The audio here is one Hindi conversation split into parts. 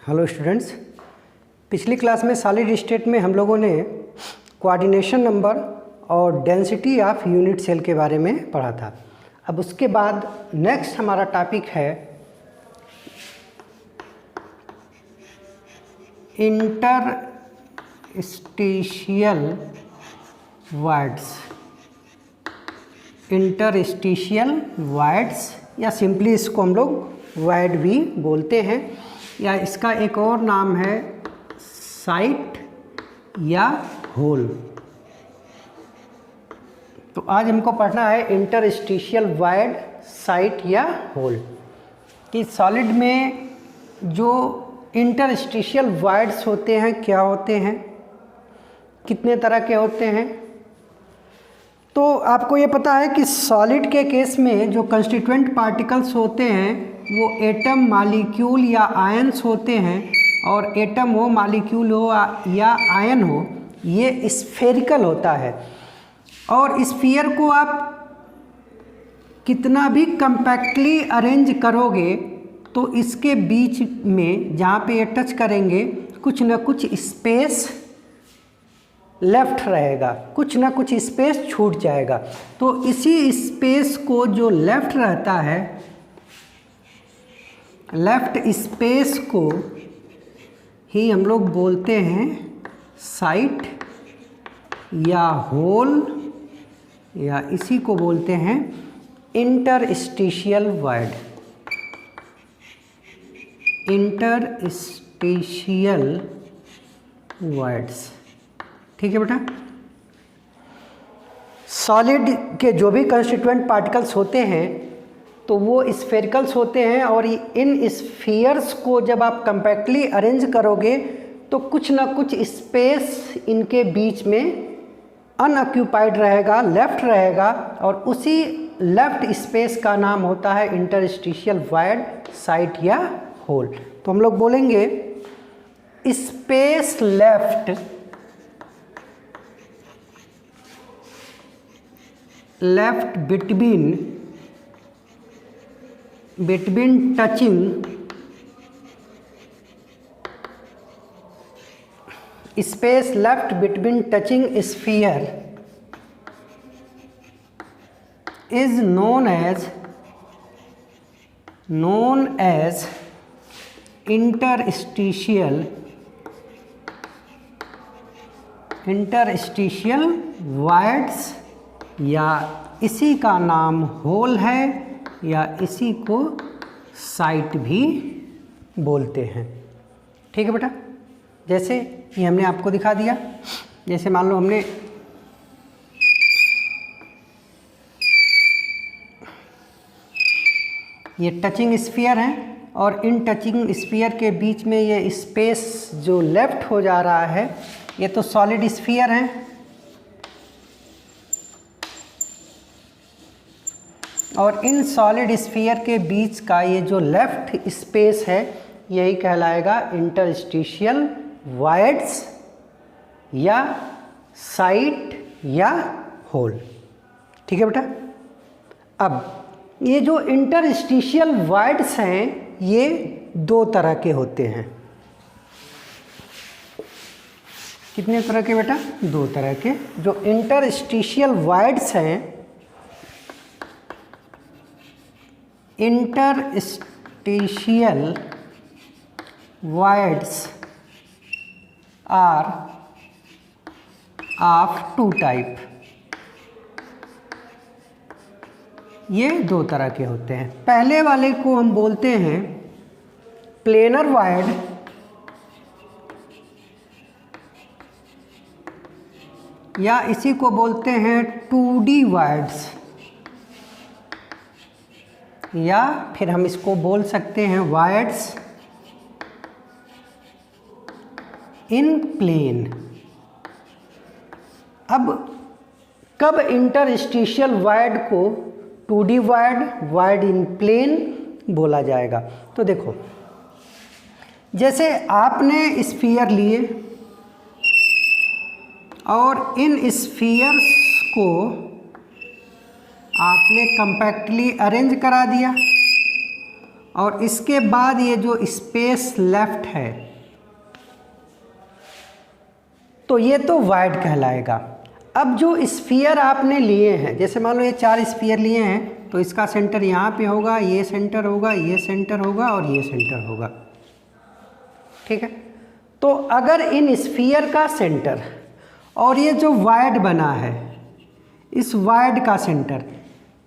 हेलो स्टूडेंट्स, पिछली क्लास में सॉलिड स्टेट में हम लोगों ने कोऑर्डिनेशन नंबर और डेंसिटी ऑफ यूनिट सेल के बारे में पढ़ा था। अब उसके बाद नेक्स्ट हमारा टॉपिक है इंटरस्टिशियल वर्ड्स। इंटरस्टिशियल वर्ड्स या सिंपली इसको हम लोग वर्ड भी बोलते हैं, या इसका एक और नाम है साइट या होल। तो आज हमको पढ़ना है इंटरस्टिशियल वर्ड, साइट या होल, कि सॉलिड में जो इंटरस्टिशियल वर्ड्स होते हैं क्या होते हैं, कितने तरह के होते हैं। तो आपको ये पता है कि सॉलिड के केस में जो कंस्टिट्यूएंट पार्टिकल्स होते हैं वो एटम, मॉलिक्यूल या आयन्स होते हैं, और एटम हो, मॉलिक्यूल हो या आयन हो, ये स्फेरिकल होता है। और स्फीयर को आप कितना भी कम्पैक्टली अरेंज करोगे तो इसके बीच में जहाँ पे ये टच करेंगे कुछ ना कुछ स्पेस लेफ्ट रहेगा, कुछ ना कुछ स्पेस छूट जाएगा। तो इसी स्पेस को जो लेफ्ट रहता है, लेफ्ट स्पेस को ही हम लोग बोलते हैं साइट या होल, या इसी को बोलते हैं इंटरस्टिशियल वर्ड। इंटरस्टिशियल वर्ड्स, ठीक है बेटा। सॉलिड के जो भी कंस्टिट्यूएंट पार्टिकल्स होते हैं तो वो स्फेरिकल्स होते हैं, और इन स्फीयर्स को जब आप कम्पैक्टली अरेंज करोगे तो कुछ ना कुछ स्पेस इनके बीच में अनऑक्यूपाइड रहेगा, लेफ्ट रहेगा, और उसी लेफ्ट स्पेस का नाम होता है इंटरस्टिशियल वर्ड, साइट या होल। तो हम लोग बोलेंगे space left between touching space left between touching sphere is known as interstitial words, या इसी का नाम होल है, या इसी को साइट भी बोलते हैं। ठीक है बेटा। जैसे ये हमने आपको दिखा दिया, जैसे मान लो हमने ये टचिंग स्फीयर है, और इन टचिंग स्फीयर के बीच में ये स्पेस जो लेफ्ट हो जा रहा है, ये तो सॉलिड स्फीयर है, और इन सॉलिड स्फीयर के बीच का ये जो लेफ्ट स्पेस है यही कहलाएगा इंटरस्टिशियल वर्ड्स या साइट या होल। ठीक है बेटा। अब ये जो इंटरस्टिशियल वर्ड्स हैं ये दो तरह के होते हैं। कितने तरह के बेटा? दो तरह के। जो इंटरस्टिशियल वर्ड्स हैं, interstitial words are of two type. ये दो तरह के होते हैं। पहले वाले को हम बोलते हैं प्लेनर वर्ड, या इसी को बोलते हैं 2D वर्ड्स, या फिर हम इसको बोल सकते हैं वर्ड्स इन प्लेन। अब कब इंटरस्टिशियल वर्ड को 2D वर्ड इन प्लेन बोला जाएगा? तो देखो, जैसे आपने स्फीयर लिए और इन स्फीयर्स को आपने कम्पैक्टली अरेंज करा दिया, और इसके बाद ये जो स्पेस लेफ्ट है तो ये तो वाइड कहलाएगा। अब जो स्फीयर आपने लिए हैं, जैसे मान लो ये 4 स्फीयर लिए हैं, तो इसका सेंटर यहाँ पे होगा, ये सेंटर होगा, ये सेंटर होगा और ये सेंटर होगा, ठीक है। तो अगर इन स्फीयर का सेंटर और ये जो वाइड बना है, इस वाइड का सेंटर,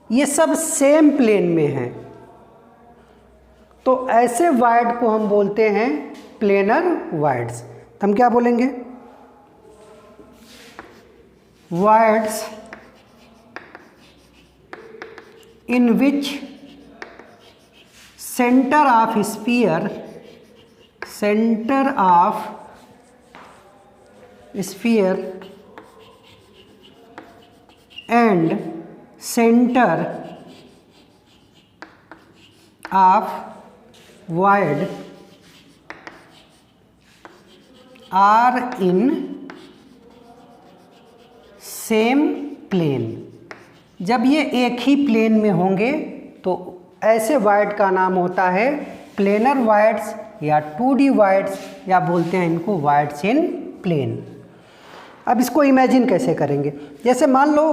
ये सब सेम प्लेन में है, तो ऐसे वाइड को हम बोलते हैं प्लेनर वाइड्स। तो हम क्या बोलेंगे? Wides in which center of sphere and center of void are in same plane. जब ये एक ही प्लेन में होंगे तो ऐसे वाइड का नाम होता है प्लेनर वाइड्स या 2D वाइड्स, या बोलते हैं इनको वाइड्स इन प्लेन। अब इसको इमेजिन कैसे करेंगे? जैसे मान लो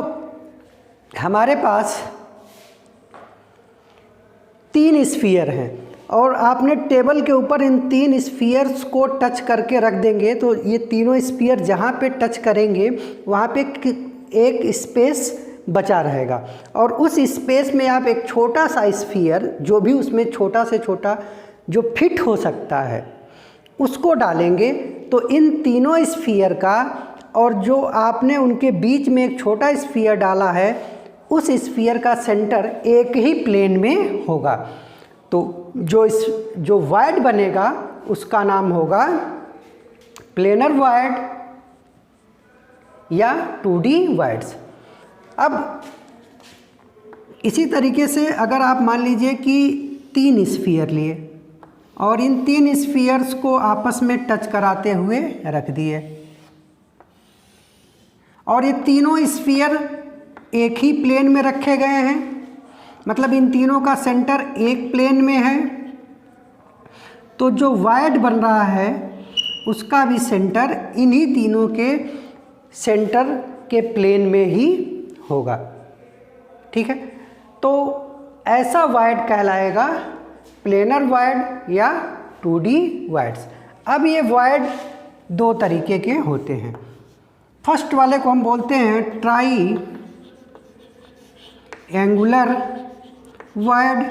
हमारे पास 3 स्फीयर हैं और आपने टेबल के ऊपर इन 3 स्फीयर्स को टच करके रख देंगे, तो ये तीनों स्फीयर जहाँ पे टच करेंगे वहाँ पे एक स्पेस बचा रहेगा, और उस स्पेस में आप एक छोटा सा स्फीयर, जो भी उसमें छोटा से छोटा जो फिट हो सकता है, उसको डालेंगे। तो इन तीनों स्फीयर का और जो आपने उनके बीच में एक छोटा स्फीयर डाला है, उस स्फीयर का सेंटर एक ही प्लेन में होगा। तो जो वाइड बनेगा उसका नाम होगा प्लेनर वाइड या 2D वाइड्स। अब इसी तरीके से अगर आप मान लीजिए कि 3 स्फीयर लिए और इन 3 स्फीयर्स को आपस में टच कराते हुए रख दिए, और ये तीनों स्फीयर एक ही प्लेन में रखे गए हैं, मतलब इन तीनों का सेंटर एक प्लेन में है, तो जो वाइड बन रहा है उसका भी सेंटर इन्हीं तीनों के सेंटर के प्लेन में ही होगा, ठीक है। तो ऐसा वाइड कहलाएगा प्लेनर वाइड या 2D वाइड्स। अब ये वाइड 2 तरीके के होते हैं। फर्स्ट वाले को हम बोलते हैं ट्राई एंगुलर वाइड,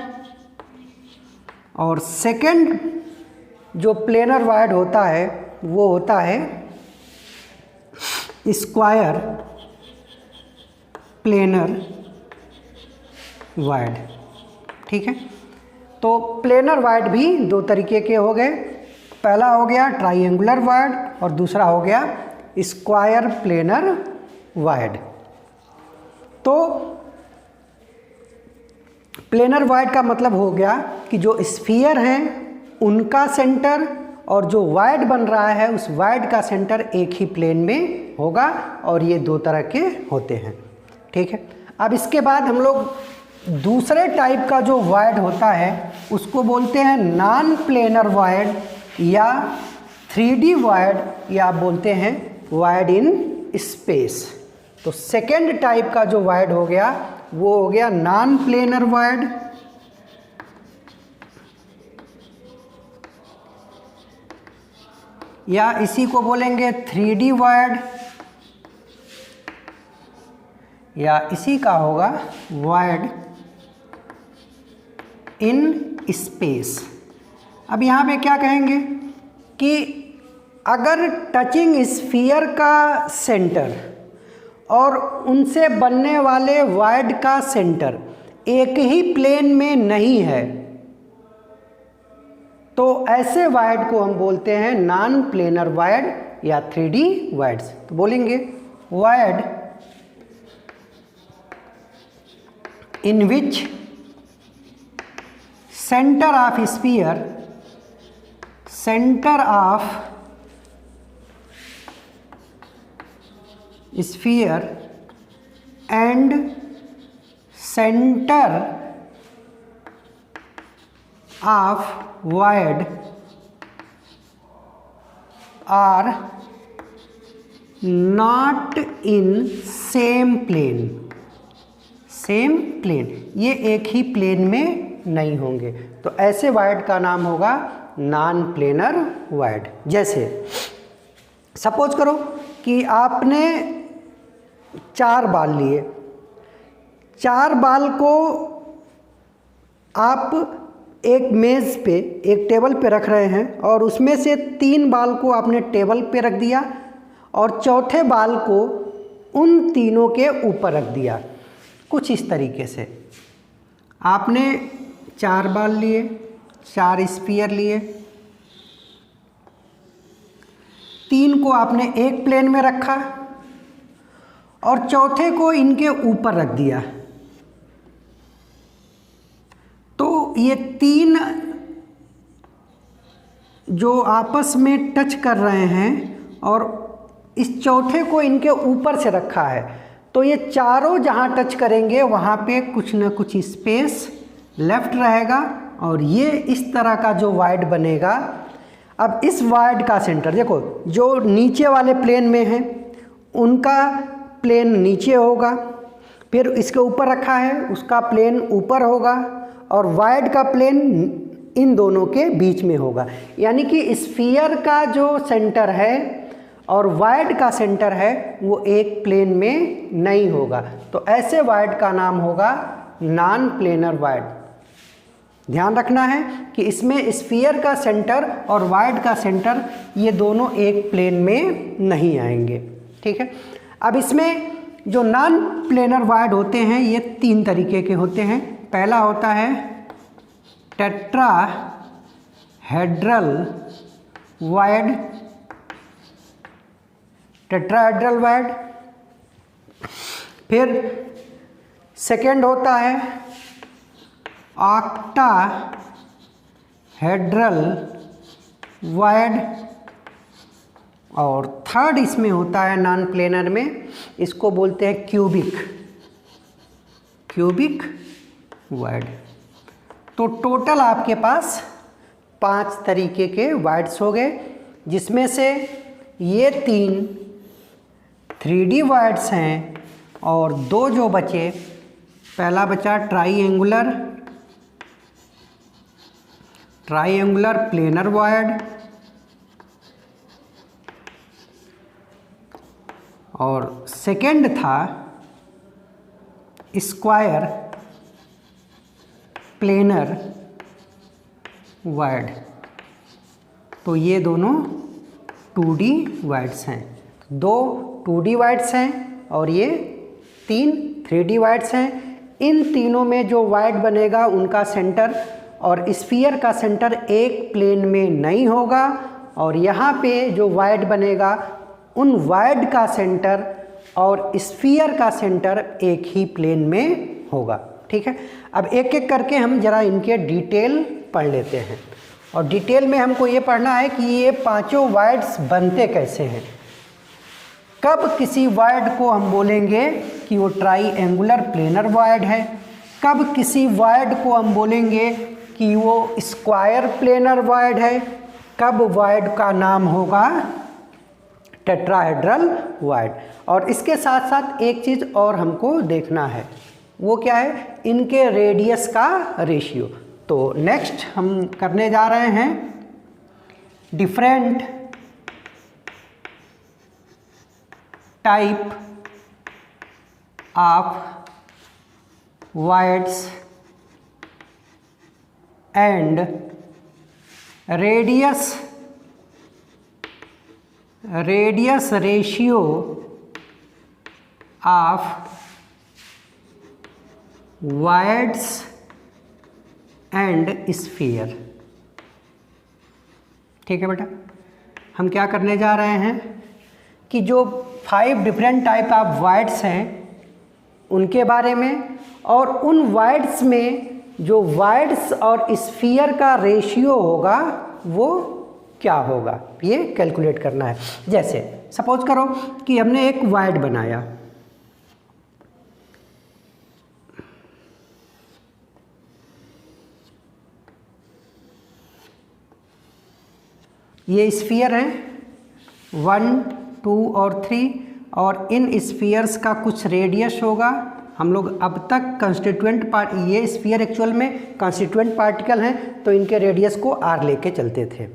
और सेकंड जो प्लेनर वाइड होता है वो होता है स्क्वायर प्लेनर वाइड, ठीक है। तो प्लेनर वाइड भी 2 तरीके के हो गए। पहला हो गया ट्राइंगुलर वाइड और दूसरा हो गया स्क्वायर प्लेनर वाइड। तो प्लेनर वाइड का मतलब हो गया कि जो स्फीयर हैं उनका सेंटर और जो वाइड बन रहा है उस वाइड का सेंटर एक ही प्लेन में होगा, और ये 2 तरह के होते हैं, ठीक है। अब इसके बाद हम लोग दूसरे टाइप का जो वाइड होता है उसको बोलते हैं नॉन प्लेनर वाइड या 3D वाइड, या बोलते हैं वाइड इन स्पेस। तो सेकेंड टाइप का जो वाइड हो गया वो हो गया नॉन प्लेनर वाइड, या इसी को बोलेंगे 3D वाइड, या इसी का होगा वाइड इन स्पेस। अब यहाँ पे क्या कहेंगे कि अगर टचिंग स्फीयर का सेंटर और उनसे बनने वाले वाइड का सेंटर एक ही प्लेन में नहीं है तो ऐसे वाइड को हम बोलते हैं नॉन प्लेनर वाइड या 3D वाइड्स। तो बोलेंगे void in which center of sphere and center of void are not in same plane, same plane, ये एक ही प्लेन में नहीं होंगे, तो ऐसे वायर्ड का नाम होगा नॉन प्लेनर वायर्ड। जैसे सपोज करो कि आपने 4 बाल लिए, 4 बाल को आप एक मेज़ पे, एक टेबल पे रख रहे हैं और उसमें से 3 बाल को आपने टेबल पे रख दिया और चौथे बाल को उन तीनों के ऊपर रख दिया। कुछ इस तरीके से आपने 4 बाल लिए, 4 स्फीयर लिए, 3 को आपने एक प्लेन में रखा और चौथे को इनके ऊपर रख दिया। तो ये 3 जो आपस में टच कर रहे हैं और इस चौथे को इनके ऊपर से रखा है, तो ये चारों जहाँ टच करेंगे वहाँ पे कुछ ना कुछ स्पेस लेफ्ट रहेगा और ये इस तरह का जो वायर्ड बनेगा। अब इस वायर्ड का सेंटर देखो, जो नीचे वाले प्लेन में है उनका प्लेन नीचे होगा, फिर इसके ऊपर रखा है उसका प्लेन ऊपर होगा और वायर्ड का प्लेन इन दोनों के बीच में होगा। यानी कि स्फीयर का जो सेंटर है और वायर्ड का सेंटर है वो एक प्लेन में नहीं होगा, तो ऐसे वायर्ड का नाम होगा नॉन प्लेनर वायर्ड। ध्यान रखना है कि इसमें स्फीयर का सेंटर और वायर्ड का सेंटर ये दोनों एक प्लेन में नहीं आएंगे। ठीक है, अब इसमें जो नॉन प्लेनर वायर्ड होते हैं ये 3 तरीके के होते हैं। पहला होता है टेट्राहेड्रल वायर्ड, टेट्राहेड्रल वायर्ड। फिर सेकेंड होता है ऑक्टाहेड्रल वायर्ड और थर्ड इसमें होता है नॉन प्लेनर में, इसको बोलते हैं क्यूबिक वायर्ड। तो टोटल आपके पास 5 तरीके के वायर्ड्स हो गए, जिसमें से ये 3 3D वायर्ड्स हैं और 2 जो बचे, पहला बचा ट्राईएंगुलर प्लेनर वायर्ड और सेकंड था स्क्वायर प्लेनर वायर्ड। तो ये दोनों 2D वायर्ड्स हैं, 2 2D वायर्ड्स हैं और ये 3 3D वायर्ड्स हैं। इन तीनों में जो वायर्ड बनेगा उनका सेंटर और स्फीयर का सेंटर एक प्लेन में नहीं होगा और यहाँ पे जो वायर्ड बनेगा उन वायर्ड का सेंटर और स्फीयर का सेंटर एक ही प्लेन में होगा। ठीक है, अब एक एक करके हम जरा इनके डिटेल पढ़ लेते हैं और डिटेल में हमको ये पढ़ना है कि ये 5 वायर्ड्स बनते कैसे हैं। कब किसी वायर्ड को हम बोलेंगे कि वो ट्राईएंगुलर प्लेनर वायर्ड है, कब किसी वायर्ड को हम बोलेंगे कि वो स्क्वायर प्लेनर वायर्ड है, कब वायर्ड का नाम होगा टेट्राहेड्रल वायर्ड। और इसके साथ साथ एक चीज़ और हमको देखना है, वो क्या है, इनके रेडियस का रेशियो। तो नेक्स्ट हम करने जा रहे हैं different type of voids and radius ratio of voids and sphere. ठीक है बेटा, हम क्या करने जा रहे हैं कि जो 5 डिफरेंट टाइप ऑफ वायर्ड्स हैं उनके बारे में और उन वायर्ड्स में जो वायर्ड्स और स्फीयर का रेशियो होगा वो क्या होगा, ये कैलकुलेट करना है। जैसे सपोज करो कि हमने एक वायर्ड बनाया, ये स्फीयर हैं 1, 2 और 3, और इन स्फीयर्स का कुछ रेडियस होगा। हम लोग अब तक कंस्टिट्यूएंट पार्ट, ये स्फीयर एक्चुअल में कंस्टिट्यूएंट पार्टिकल हैं तो इनके रेडियस को r लेके चलते थे।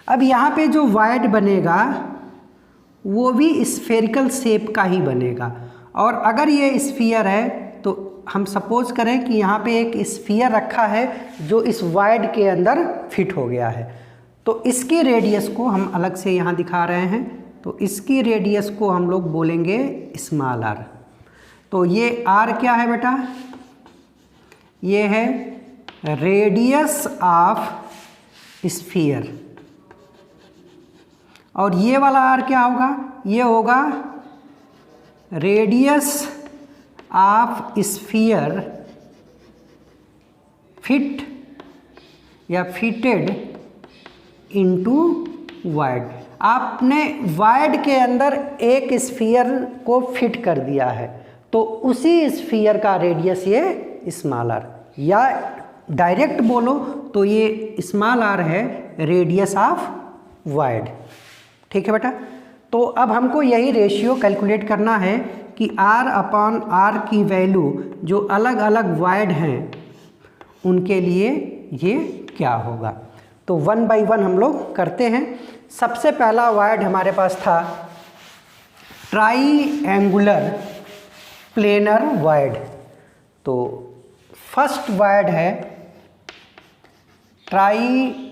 अब यहाँ पे जो वायड बनेगा वो भी स्फेरिकल शेप का ही बनेगा, और अगर ये स्फीयर है तो हम सपोज करें कि यहाँ पे एक स्फीयर रखा है जो इस वायड के अंदर फिट हो गया है, तो इसकी रेडियस को हम अलग से यहाँ दिखा रहे हैं, तो इसकी रेडियस को हम लोग बोलेंगे स्मॉल r। तो ये r क्या है बेटा, ये है रेडियस ऑफ स्फीयर, और ये वाला r क्या होगा, ये होगा रेडियस ऑफ स्फीयर फिट या फिटेड इनटू वायड। आपने वायड के अंदर एक स्फीयर को फिट कर दिया है तो उसी स्फीयर का रेडियस ये स्मॉल r, या डायरेक्ट बोलो तो ये स्मॉल r है रेडियस ऑफ वायड। ठीक है बेटा, तो अब हमको यही रेशियो कैलकुलेट करना है कि r अपॉन r की वैल्यू जो अलग अलग वायड हैं उनके लिए ये क्या होगा। तो 1 बाई 1 हम लोग करते हैं। सबसे पहला वायड हमारे पास था ट्राईएंगुलर प्लेनर वायड। तो फर्स्ट वायड है ट्राईएंगुलर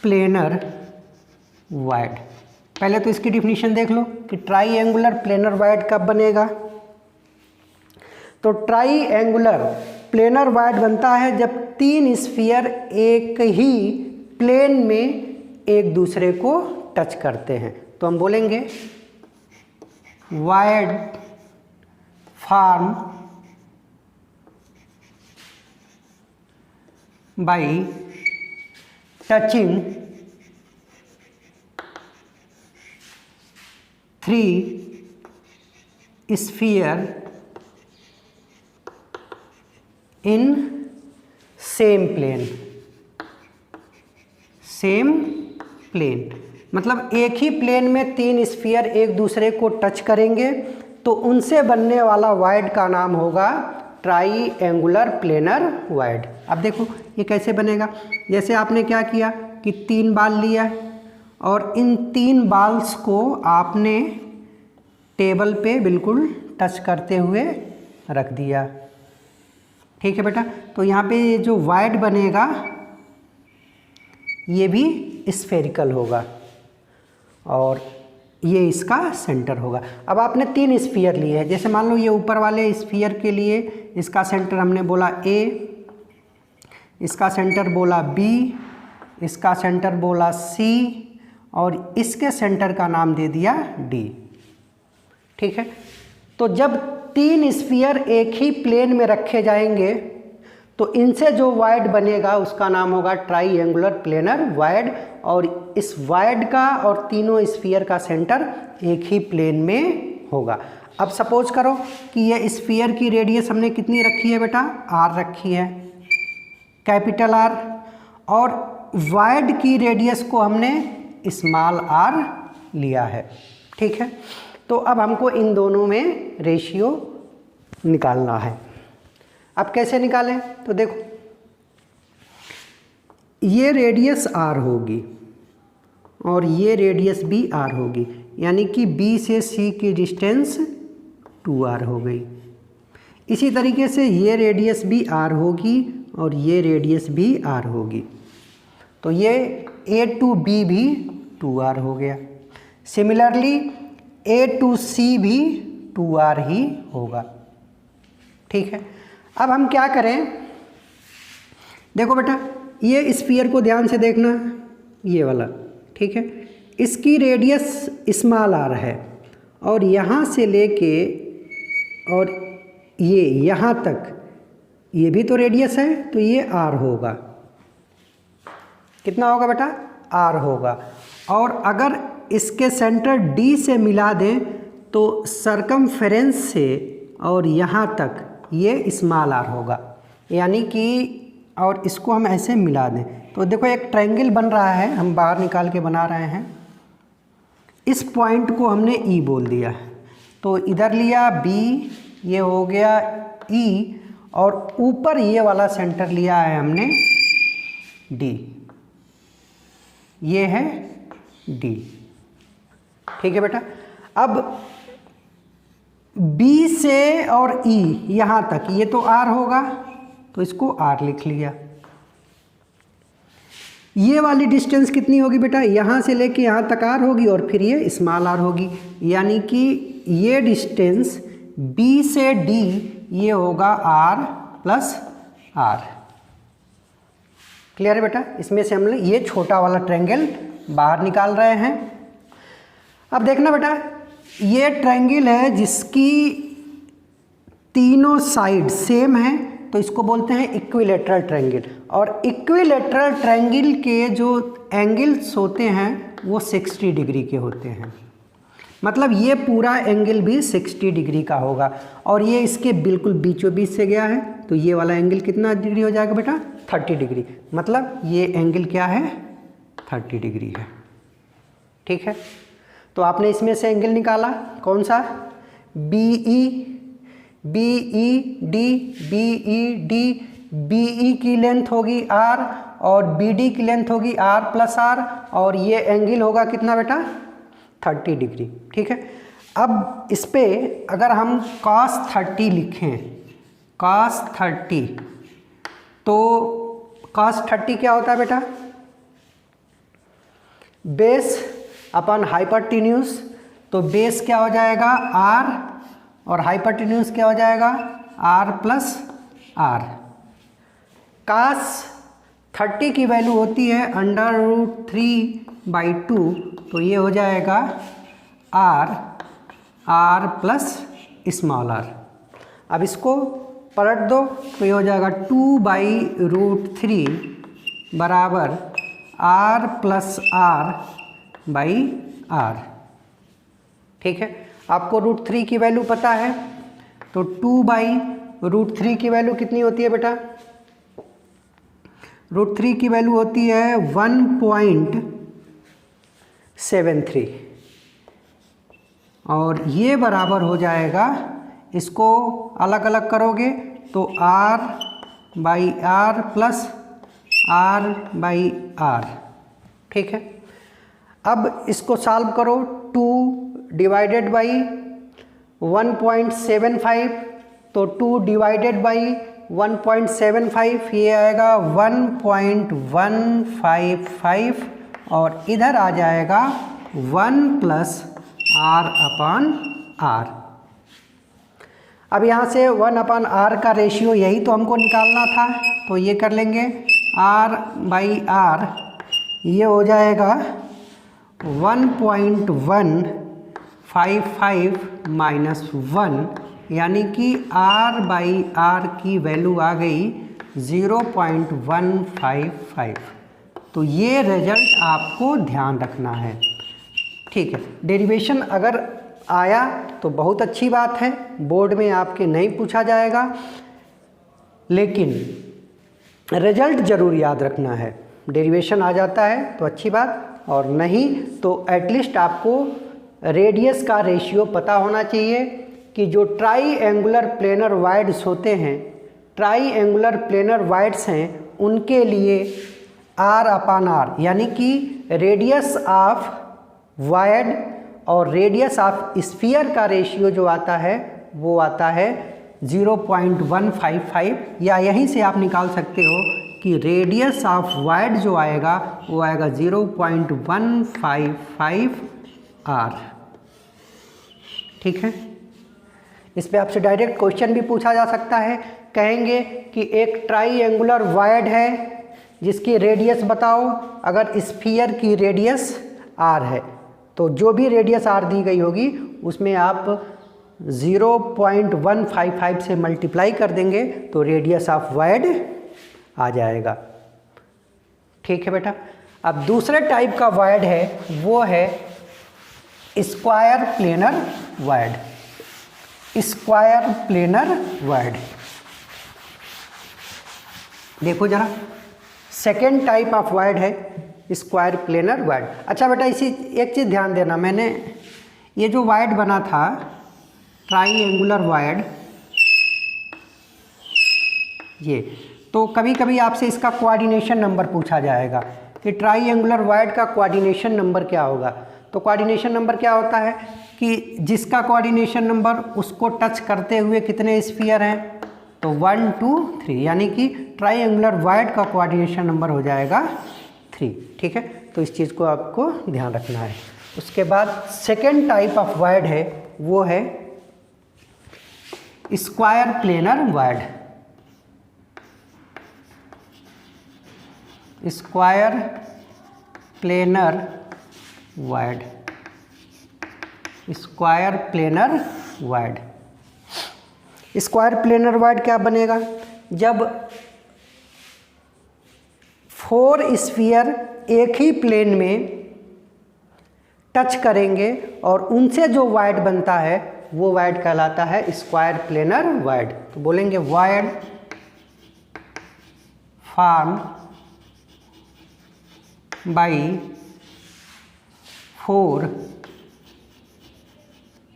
प्लेनर वायड। पहले तो इसकी डिफिनीशन देख लो कि ट्राईएंगुलर प्लेनर वायड कब बनेगा। तो ट्राईएंगुलर प्लेनर वायड बनता है जब 3 स्फीयर एक ही प्लेन में एक दूसरे को टच करते हैं। तो हम बोलेंगे void form by touching 3 sphere in same plane. Same plane मतलब एक ही प्लेन में 3 स्फीयर एक दूसरे को टच करेंगे तो उनसे बनने वाला वायड का नाम होगा ट्राईएंगुलर प्लेनर वायड। अब देखो ये कैसे बनेगा। जैसे आपने क्या किया कि 3 बाल लिया और इन 3 बाल्स को आपने टेबल पे बिल्कुल टच करते हुए रख दिया। ठीक है बेटा, तो यहाँ पे जो वायड बनेगा ये भी स्फेरिकल होगा और ये इसका सेंटर होगा। अब आपने 3 स्फीयर लिए हैं, जैसे मान लो ये ऊपर वाले स्फीयर के लिए इसका सेंटर हमने बोला A, इसका सेंटर बोला B, इसका सेंटर बोला C और इसके सेंटर का नाम दे दिया D। ठीक है, तो जब 3 स्फीयर एक ही प्लेन में रखे जाएंगे तो इनसे जो वायड बनेगा उसका नाम होगा ट्राईएंगुलर प्लेनर वायड, और इस वायड का और तीनों स्फीयर का सेंटर एक ही प्लेन में होगा। अब सपोज करो कि ये स्फीयर की रेडियस हमने कितनी रखी है बेटा, r रखी है, कैपिटल R, और वायड की रेडियस को हमने स्मॉल r लिया है। ठीक है, तो अब हमको इन दोनों में रेशियो निकालना है। अब कैसे निकालें, तो देखो ये रेडियस r होगी और ये रेडियस भी r होगी, यानी कि B से C की डिस्टेंस 2r हो गई। इसी तरीके से ये रेडियस भी r होगी और ये रेडियस भी r होगी, तो ये A to B भी 2r हो गया। सिमिलरली A to C भी 2r ही होगा। ठीक है, अब हम क्या करें, देखो बेटा ये स्फीयर को ध्यान से देखना, ये वाला, ठीक है, इसकी रेडियस स्मॉल r है और यहाँ से लेके और ये यहाँ तक ये भी तो रेडियस है, तो ये r होगा। कितना होगा बेटा, r होगा। और अगर इसके सेंटर D से मिला दें तो सरकमफेरेंस से और यहाँ तक ये स्मॉल r होगा, यानी कि और इसको हम ऐसे मिला दें तो देखो एक ट्रायंगल बन रहा है, हम बाहर निकाल के बना रहे हैं। इस पॉइंट को हमने ई बोल दिया, तो इधर लिया बी, ये हो गया ई, और ऊपर ये वाला सेंटर लिया है हमने डी, ये है डी। ठीक है बेटा। अब बी से और ई यहाँ तक, ये तो आर होगा तो इसको आर लिख लिया। ये वाली डिस्टेंस कितनी होगी बेटा, यहाँ से लेके यहाँ तक आर होगी और फिर ये स्मॉल आर होगी, यानी कि ये डिस्टेंस बी से डी ये होगा आर प्लस आर। क्लियर है बेटा। इसमें से हमने ये छोटा वाला ट्रायंगल बाहर निकाल रहे हैं। अब देखना बेटा, ये ट्रायंगल है जिसकी तीनों साइड सेम है, तो इसको बोलते हैं इक्विलैटरल ट्रायंगल। और इक्विलैटरल ट्रायंगल के जो एंगल्स होते हैं वो 60 डिग्री के होते हैं, मतलब ये पूरा एंगल भी 60 डिग्री का होगा। और ये इसके बिल्कुल बीचों बीच से गया है, तो ये वाला एंगल कितना डिग्री हो जाएगा बेटा, 30 डिग्री। मतलब ये एंगल क्या है, 30 डिग्री है। ठीक है। तो आपने इसमें से एंगल निकाला कौन सा, B E D, B E D, B E की लेंथ होगी आर और बी डी की लेंथ होगी आर प्लस आर, और ये एंगल होगा कितना बेटा, 30 डिग्री। ठीक है। अब इस पे अगर हम cos 30 लिखें, cos 30, तो cos 30 क्या होता है बेटा, बेस अपन हाइपोटेन्यूज, तो बेस क्या हो जाएगा आर और हाइपोटेन्यूज क्या हो जाएगा आर प्लस आर। cos 30 की वैल्यू होती है √3/2, तो ये हो जाएगा आर प्लस स्मॉल आर। अब इसको पलट दो तो ये हो जाएगा 2/√3 बराबर आर प्लस आर/आर। ठीक है। आपको √3 की वैल्यू पता है, तो 2/√3 की वैल्यू कितनी होती है बेटा, √3 की वैल्यू होती है 1.73, और ये बराबर हो जाएगा, इसको अलग अलग करोगे तो r/r प्लस r/r। ठीक है। अब इसको सॉल्व करो, 2 डिवाइडेड बाई 1.75, तो 2 डिवाइडेड बाई 1.75 ये आएगा 1.155, और इधर आ जाएगा 1 प्लस r/r। अब यहाँ से 1/r का रेशियो यही तो हमको निकालना था, तो ये कर लेंगे r/r, ये हो जाएगा 1.155 माइनस 1, यानी कि r/r की वैल्यू आ गई 0.155। तो ये रिजल्ट आपको ध्यान रखना है। ठीक है। डेरिवेशन अगर आया तो बहुत अच्छी बात है, बोर्ड में आपके नहीं पूछा जाएगा, लेकिन रिजल्ट ज़रूर याद रखना है। डेरिवेशन आ जाता है तो अच्छी बात, और नहीं तो एटलीस्ट आपको रेडियस का रेशियो पता होना चाहिए कि जो ट्राई एंगुलर प्लेनर वाइड्स होते हैं, ट्राई एंगुलर प्लेनर वाइड्स हैं, उनके लिए r/r यानी कि रेडियस ऑफ वायड और रेडियस ऑफ स्फीयर का रेशियो जो आता है वो आता है 0.155, या यहीं से आप निकाल सकते हो कि रेडियस ऑफ वायड जो आएगा वो आएगा 0.155 r। ठीक है। इस पे आपसे डायरेक्ट क्वेश्चन भी पूछा जा सकता है, कहेंगे कि एक ट्राई एंगुलर वायड है जिसकी रेडियस बताओ, अगर स्फीयर की रेडियस r है तो जो भी रेडियस r दी गई होगी उसमें आप 0.155 से मल्टीप्लाई कर देंगे तो रेडियस ऑफ वायड आ जाएगा। ठीक है बेटा। अब दूसरे टाइप का वायड है, वो है square planar wide. Square planar wide, देखो जरा, सेकेंड टाइप ऑफ वायड है स्क्वायर प्लेनर वायड। अच्छा बेटा, इसी एक चीज़ ध्यान देना, मैंने ये जो वायड बना था ट्राइएंगुलर वायड, ये तो कभी कभी आपसे इसका कोऑर्डिनेशन नंबर पूछा जाएगा कि ट्राइएंगुलर वायड का कोऑर्डिनेशन नंबर क्या होगा। तो कोऑर्डिनेशन नंबर क्या होता है कि जिसका कोऑर्डिनेशन नंबर उसको टच करते हुए कितने स्फीयर हैं, तो 1 2 3, यानी कि ट्राइएंगुलर वायड का कोऑर्डिनेशन नंबर हो जाएगा 3। ठीक है, तो इस चीज़ को आपको ध्यान रखना है। उसके बाद सेकेंड टाइप ऑफ वायड है, वो है square planar wide. Square planar wide, square planar wide. Square planar wide क्या बनेगा, जब 4 स्फीयर एक ही प्लेन में टच करेंगे और उनसे जो वायड बनता है वो वायड कहलाता है स्क्वायर प्लेनर वायड। तो बोलेंगे void form by 4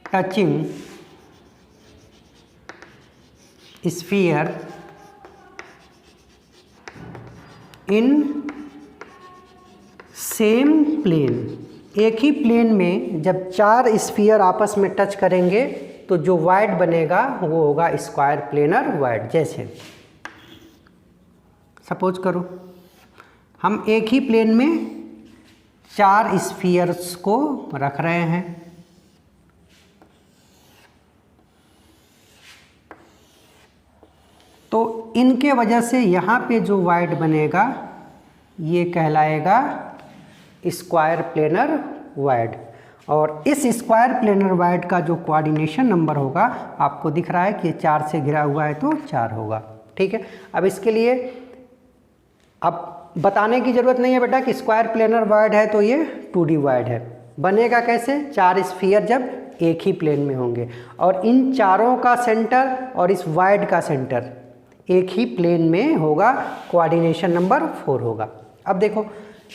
touching sphere in same plane. एक ही प्लेन में जब 4 स्फीयर आपस में टच करेंगे तो जो वायड बनेगा वो होगा स्क्वायर प्लेनर वायड। जैसे सपोज करो हम एक ही प्लेन में 4 स्फीयर्स को रख रहे हैं, तो इनके वजह से यहाँ पे जो वायड बनेगा ये कहलाएगा स्क्वायर प्लेनर वायड। और इस स्क्वायर प्लेनर वायड का जो कोऑर्डिनेशन नंबर होगा, आपको दिख रहा है कि 4 से घिरा हुआ है तो 4 होगा। ठीक है, अब इसके लिए अब बताने की ज़रूरत नहीं है बेटा कि स्क्वायर प्लेनर वायड है तो ये 2D वायड है। बनेगा कैसे, 4 स्फीयर जब एक ही प्लेन में होंगे और इन चारों का सेंटर और इस वायड का सेंटर एक ही प्लेन में होगा, कोऑर्डिनेशन नंबर 4 होगा। अब देखो,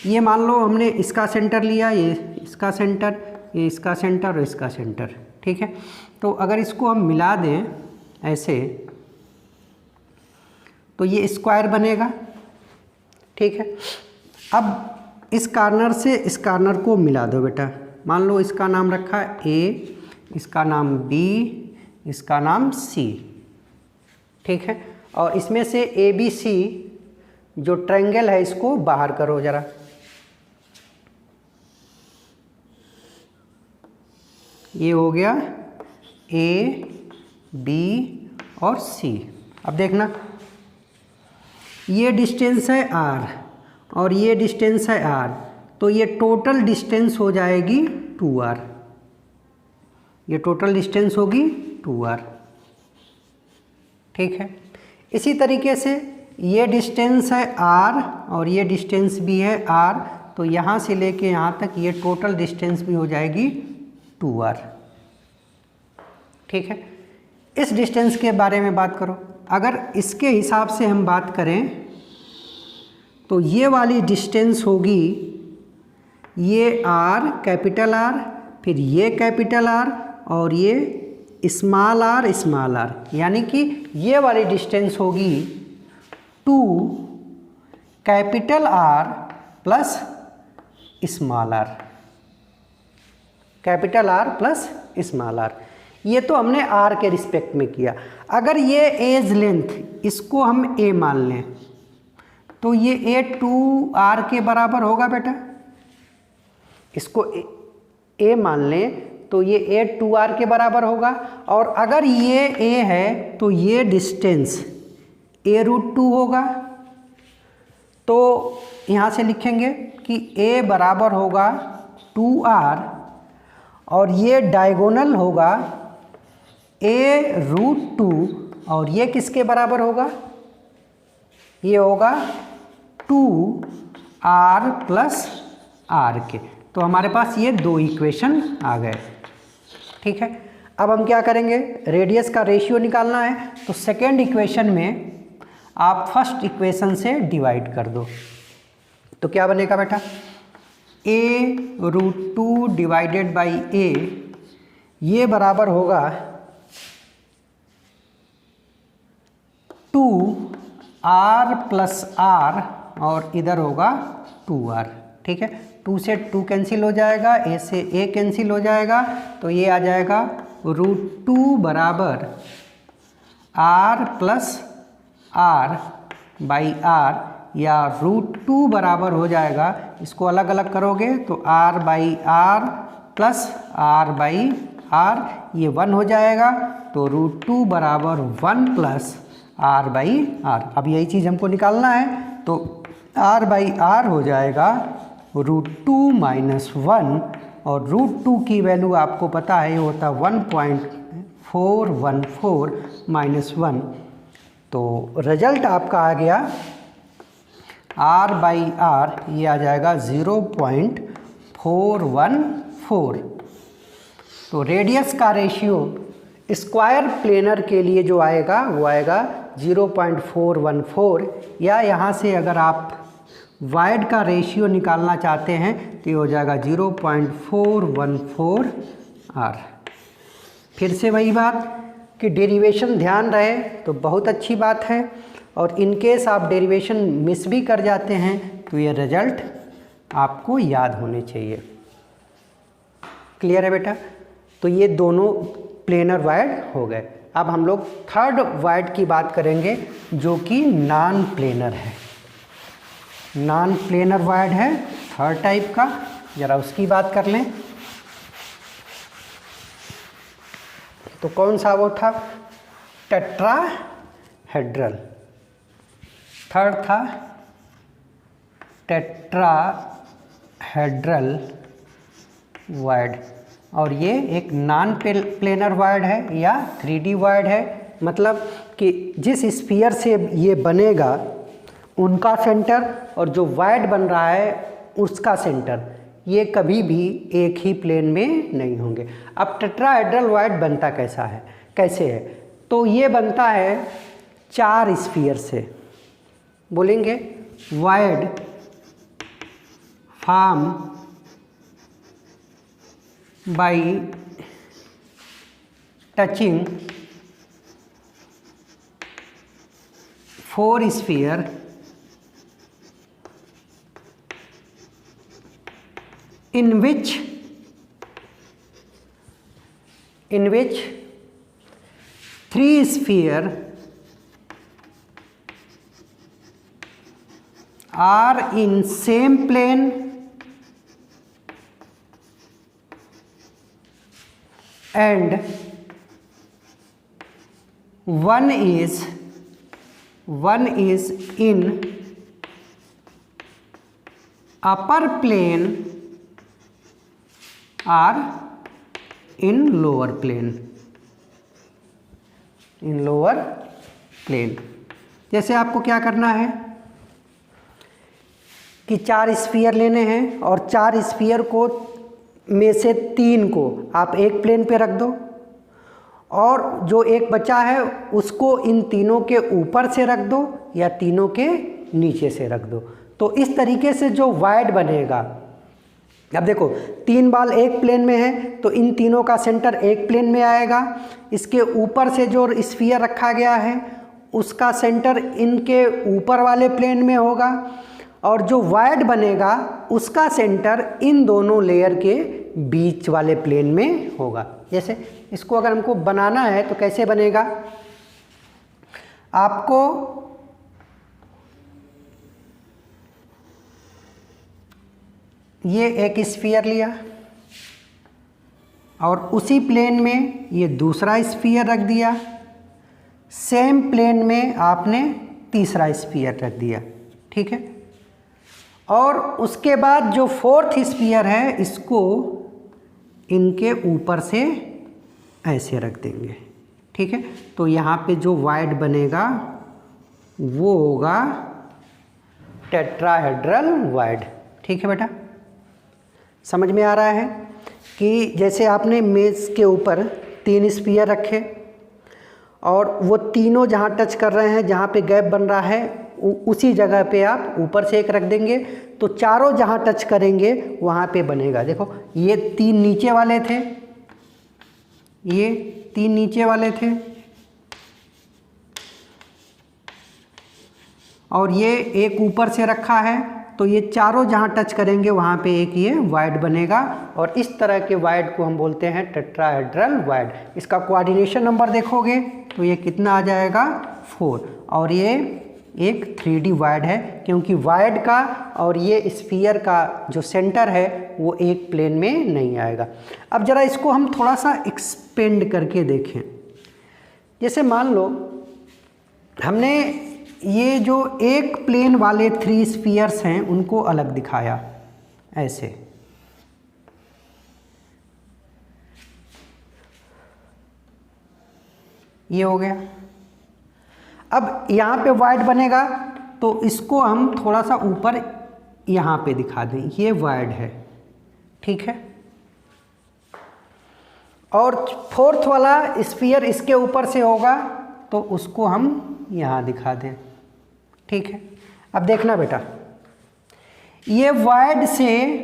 ये मान लो हमने इसका सेंटर लिया, ये इसका सेंटर, ये इसका सेंटर और इसका सेंटर। ठीक है, तो अगर इसको हम मिला दें ऐसे तो ये स्क्वायर बनेगा। ठीक है, अब इस कॉर्नर से इस कॉर्नर को मिला दो बेटा। मान लो इसका नाम रखा A, इसका नाम B, इसका नाम C। ठीक है, और इसमें से ABC जो ट्रायंगल है इसको बाहर करो जरा। ये हो गया A, B और C। अब देखना, ये डिस्टेंस है R और ये डिस्टेंस है R, तो ये टोटल डिस्टेंस हो जाएगी 2R। ये टोटल डिस्टेंस होगी 2R। ठीक है, इसी तरीके से ये डिस्टेंस है R और ये डिस्टेंस भी है R, तो यहाँ से लेके यहाँ तक ये टोटल डिस्टेंस भी हो जाएगी 2R। ठीक है, इस डिस्टेंस के बारे में बात करो। अगर इसके हिसाब से हम बात करें तो ये वाली डिस्टेंस होगी, ये R कैपिटल R, फिर ये कैपिटल R और ये स्मॉल r, यानी कि ये वाली डिस्टेंस होगी 2 capital R plus small r, capital R plus small r। ये तो हमने R के रिस्पेक्ट में किया। अगर ये एज लेंथ इसको हम A मान लें तो ये A 2R के बराबर होगा बेटा। इसको A मान लें तो ये A 2R के बराबर होगा। और अगर ये A है तो ये डिस्टेंस A√2 होगा। तो यहाँ से लिखेंगे कि A बराबर होगा 2R और ये डायगोनल होगा A√2 और ये किसके बराबर होगा, ये होगा 2R प्लस R के। तो हमारे पास ये 2 इक्वेशन आ गए। ठीक है, अब हम क्या करेंगे, रेडियस का रेशियो निकालना है। तो सेकेंड इक्वेशन में आप फर्स्ट इक्वेशन से डिवाइड कर दो, तो क्या बनेगा बेटा, a√2 डिवाइडेड बाई a, ये बराबर होगा 2r प्लस r और इधर होगा 2r। ठीक है, 2 से 2 कैंसिल हो जाएगा, a से a कैंसिल हो जाएगा, तो ये आ जाएगा √2 बराबर r plus r by r, या √2 बराबर हो जाएगा, इसको अलग अलग करोगे तो r by r plus r by r, ये 1 हो जाएगा, तो √2 बराबर 1 प्लस r बाई r। अब यही चीज़ हमको निकालना है, तो r बाई r हो जाएगा √2 माइनस 1, और √2 की वैल्यू आपको पता है होता 1.414 माइनस 1, तो रिजल्ट आपका आ गया r बाई r, ये आ जाएगा 0.414। तो रेडियस का रेशियो स्क्वायर प्लेनर के लिए जो आएगा वो आएगा 0.414, या यहाँ से अगर आप वाइड का रेशियो निकालना चाहते हैं तो ये हो जाएगा 0.414 r। फिर से वही बात कि डेरिवेशन ध्यान रहे तो बहुत अच्छी बात है, और इन केस आप डेरिवेशन मिस भी कर जाते हैं तो ये रिजल्ट आपको याद होने चाहिए। क्लियर है बेटा? तो ये दोनों प्लेनर वाइड हो गए। अब हम लोग थर्ड वाइड की बात करेंगे जो कि नॉन प्लेनर है। नॉन प्लेनर वाइड है थर्ड टाइप का, ज़रा उसकी बात कर लें। तो कौन सा वो था? टेट्राहेड्रल। थर्ड था टेट्राहेड्रल वाइड, और ये एक नॉन प्लेनर वाइड है या 3D वाइड है। मतलब कि जिस स्फीयर से ये बनेगा उनका सेंटर और जो वाइड बन रहा है उसका सेंटर, ये कभी भी एक ही प्लेन में नहीं होंगे। अब टेट्राहेड्रल वाइड बनता कैसे है? तो ये बनता है 4 स्फीयर से। बोलेंगे wide form by touching 4 sphere in which 3 sphere are in same plane and one is in upper plane or in lower plane। जैसे आपको क्या करना है कि 4 स्फीयर लेने हैं और 4 स्फीयर को में से 3 को आप एक प्लेन पे रख दो, और जो एक बचा है उसको इन तीनों के ऊपर से रख दो या तीनों के नीचे से रख दो। तो इस तरीके से जो वाइड बनेगा, अब देखो 3 बॉल एक प्लेन में है तो इन तीनों का सेंटर एक प्लेन में आएगा, इसके ऊपर से जो स्फीयर रखा गया है उसका सेंटर इनके ऊपर वाले प्लेन में होगा, और जो वाइड बनेगा उसका सेंटर इन दोनों लेयर के बीच वाले प्लेन में होगा। जैसे इसको अगर हमको बनाना है तो कैसे बनेगा? आपको ये एक स्फीयर लिया और उसी प्लेन में ये दूसरा स्फीयर रख दिया, सेम प्लेन में आपने तीसरा स्फीयर रख दिया, ठीक है। और उसके बाद जो 4th स्फीयर है इसको इनके ऊपर से ऐसे रख देंगे, ठीक है। तो यहाँ पे जो वाइड बनेगा वो होगा टेट्राहेड्रल वाइड, ठीक है बेटा। समझ में आ रहा है कि जैसे आपने मेज़ के ऊपर 3 स्फीयर रखे और वो तीनों जहाँ टच कर रहे हैं, जहाँ पे गैप बन रहा है उसी जगह पे आप ऊपर से एक रख देंगे, तो चारों जहाँ टच करेंगे वहाँ पे बनेगा। देखो ये 3 नीचे वाले थे, ये 3 नीचे वाले थे, और ये एक ऊपर से रखा है, तो ये चारों जहाँ टच करेंगे वहाँ पे एक ये वाइड बनेगा, और इस तरह के वाइड को हम बोलते हैं टेट्राहेड्रल वाइड। इसका कोऑर्डिनेशन नंबर देखोगे तो ये कितना आ जाएगा 4, और ये एक 3D वाइड है, क्योंकि वाइड का और ये स्फीयर का जो सेंटर है वो एक प्लेन में नहीं आएगा। अब ज़रा इसको हम थोड़ा सा एक्सपेंड करके देखें। जैसे मान लो हमने ये जो एक प्लेन वाले 3 स्फीयर्स हैं उनको अलग दिखाया, ऐसे ये हो गया। अब यहाँ पे वाइड बनेगा, तो इसको हम थोड़ा सा ऊपर यहाँ पे दिखा दें, ये वाइड है, ठीक है। और 4th वाला स्फीयर इसके ऊपर से होगा, तो उसको हम यहाँ दिखा दें, ठीक है। अब देखना बेटा, ये वाइड से